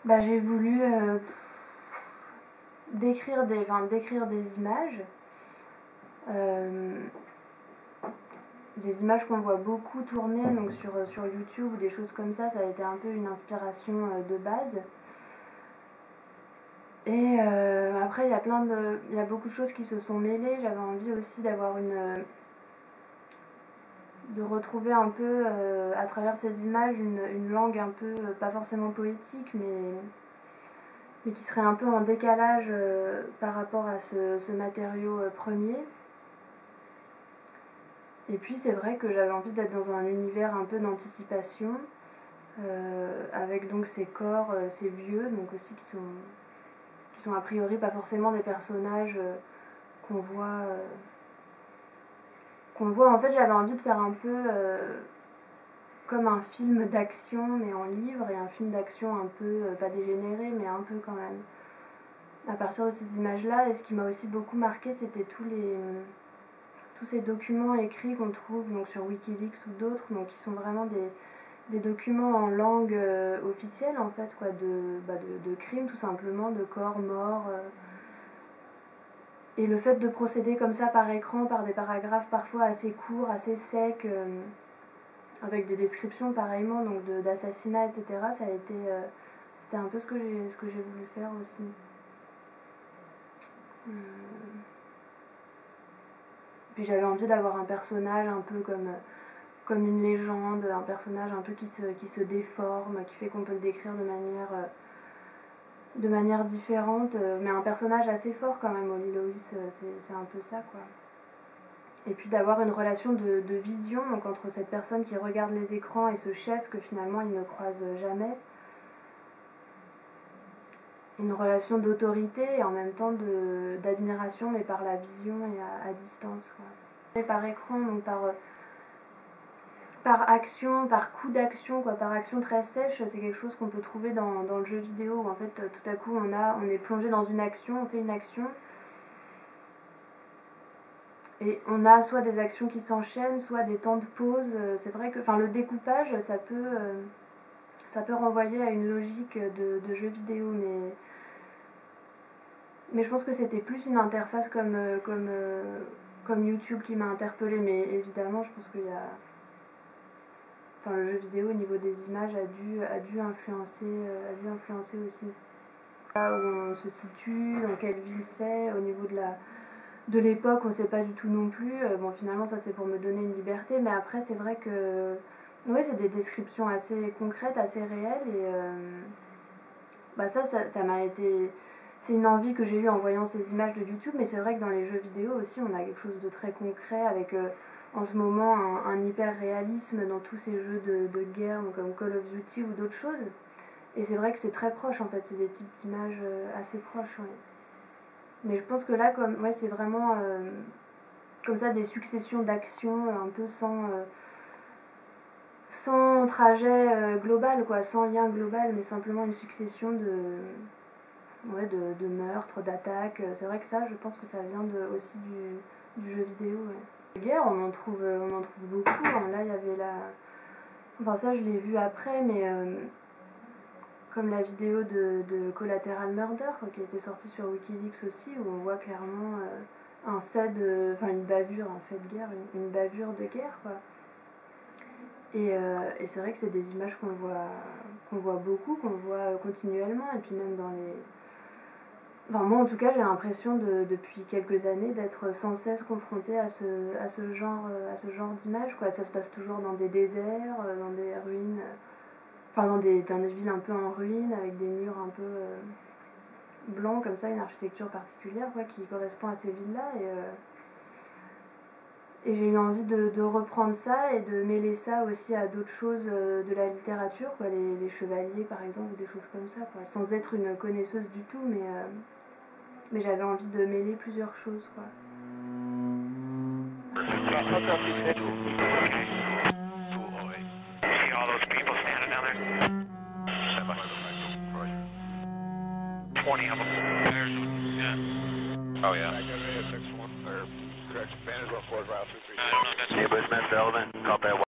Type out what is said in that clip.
J'ai voulu décrire des images. Des images qu'on voit beaucoup tourner donc sur YouTube ou des choses comme ça a été un peu une inspiration de base. Et après, il y a beaucoup de choses qui se sont mêlées. J'avais envie aussi de retrouver un peu, à travers ces images, une langue un peu, pas forcément poétique, mais qui serait un peu en décalage par rapport à ce matériau premier. Et puis c'est vrai que j'avais envie d'être dans un univers un peu d'anticipation, avec donc ces corps, ces vieux, donc aussi qui sont a priori pas forcément des personnages qu'on voit. En fait, j'avais envie de faire un peu comme un film d'action mais en livre, et un film d'action un peu, pas dégénéré mais un peu quand même, à partir de ces images-là. Et ce qui m'a aussi beaucoup marqué, c'était tous ces documents écrits qu'on trouve donc sur Wikileaks ou d'autres, donc qui sont vraiment des documents en langue officielle en fait, quoi, de crimes tout simplement, de corps morts. Et le fait de procéder comme ça par écran, par des paragraphes parfois assez courts, assez secs, avec des descriptions pareillement donc d'assassinats, etc., c'était un peu ce que j'ai voulu faire aussi. Puis j'avais envie d'avoir un personnage un peu comme une légende, un personnage un peu qui se déforme, qui fait qu'on peut le décrire de manière différente, mais un personnage assez fort quand même. Holly Lewis, c'est un peu ça, quoi. Et puis d'avoir une relation de vision donc entre cette personne qui regarde les écrans et ce chef que finalement il ne croise jamais. Une relation d'autorité et en même temps d'admiration, mais par la vision et à distance, quoi. Et par écran, donc par action, par coup d'action, quoi, par action très sèche, c'est quelque chose qu'on peut trouver dans le jeu vidéo, où en fait tout à coup on est plongé dans une action, on fait une action, et on a soit des actions qui s'enchaînent, soit des temps de pause. C'est vrai que le découpage, ça peut renvoyer à une logique de jeu vidéo, mais je pense que c'était plus une interface comme YouTube qui m'a interpellée. Mais évidemment, je pense qu'il y a... le jeu vidéo au niveau des images a dû influencer aussi. Là où on se situe, dans quelle ville c'est, au niveau de l'époque, on ne sait pas du tout non plus. Bon, finalement, ça c'est pour me donner une liberté, mais après, c'est vrai que c'est des descriptions assez concrètes, assez réelles, et ça m'a été... C'est une envie que j'ai eue en voyant ces images de YouTube, mais c'est vrai que dans les jeux vidéo aussi, on a quelque chose de très concret, avec en ce moment un hyper-réalisme dans tous ces jeux de guerre, donc comme Call of Duty ou d'autres choses. Et c'est vrai que c'est très proche en fait, c'est des types d'images assez proches. Ouais. Mais je pense que là, c'est vraiment comme ça des successions d'actions, un peu sans trajet global, quoi, sans lien global, mais simplement une succession de meurtres, d'attaques. C'est vrai que ça, je pense que ça vient aussi du jeu vidéo. Ouais. La guerre, on en trouve beaucoup. Hein. Là, il y avait Enfin, ça, je l'ai vu après, mais comme la vidéo de Collateral Murder, quoi, qui a été sortie sur Wikileaks aussi, où on voit clairement une bavure, un fait de guerre, une bavure de guerre, quoi. Et c'est vrai que c'est des images qu'on voit beaucoup, qu'on voit continuellement, et puis même dans les... Enfin, moi en tout cas, j'ai l'impression depuis quelques années d'être sans cesse confrontée à ce genre d'images, quoi. Ça se passe toujours dans des déserts, dans des ruines, dans des villes un peu en ruine, avec des murs un peu blancs comme ça, une architecture particulière, quoi, qui correspond à ces villes-là. Et j'ai eu envie de reprendre ça et de mêler ça aussi à d'autres choses de la littérature, quoi, les chevaliers par exemple, ou des choses comme ça, quoi, sans être une connaisseuse du tout, mais j'avais envie de mêler plusieurs choses, quoi. Oh yeah. Neighborhood Smith Development, call that